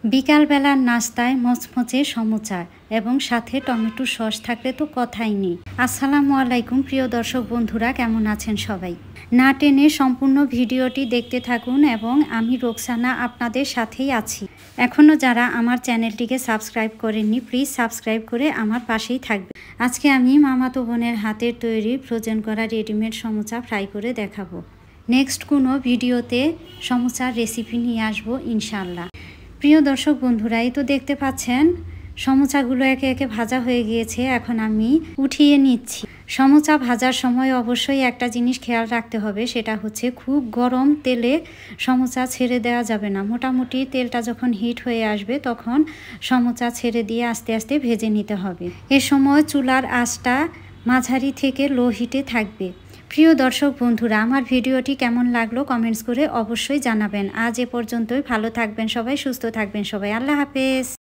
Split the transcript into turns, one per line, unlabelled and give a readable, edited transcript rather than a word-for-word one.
বিকালবেলার নাস্তায় মচমচে সমুচা এবং সাথে টমেটো সস থাকলে তো কথাই নেই। আসসালামু আলাইকুম প্রিয় দর্শক বন্ধুরা, কেমন আছেন সবাই? না টেনে সম্পূর্ণ ভিডিওটি দেখতে থাকুন এবং আমি রোকসানা আপনাদের সাথেই আছি। এখনও যারা আমার চ্যানেলটিকে সাবস্ক্রাইব করেননি, প্লিজ সাবস্ক্রাইব করে আমার পাশেই থাকবে। আজকে আমি মামাতো বোনের হাতের তৈরি ফ্রোজেন করা রেডিমেড সমুচা ফ্রাই করে দেখাবো। নেক্সট কোনো ভিডিওতে সমুচার রেসিপি নিয়ে আসবো ইনশাআল্লাহ। প্রিয় দর্শক বন্ধুরা, এই তো দেখতে পাচ্ছেন সমুচাগুলো একে একে ভাজা হয়ে গিয়েছে। এখন আমি উঠিয়ে নিচ্ছি। সমুচা ভাজার সময় অবশ্যই একটা জিনিস খেয়াল রাখতে হবে, সেটা হচ্ছে খুব গরম তেলে সমুচা ছেড়ে দেওয়া যাবে না। মোটামুটি তেলটা যখন হিট হয়ে আসবে তখন সমুচা ছেড়ে দিয়ে আস্তে আস্তে ভেজে নিতে হবে। এ সময় চুলার আঁচটা মাঝারি থেকে লো হিটে থাকবে। প্রিয় দর্শক বন্ধুরা, আমার ভিডিওটি কেমন লাগলো কমেন্টস করে অবশ্যই জানাবেন। আজ এ পর্যন্তই। ভালো থাকবেন সবাই, সুস্থ থাকবেন সবাই। আল্লাহ হাফেজ।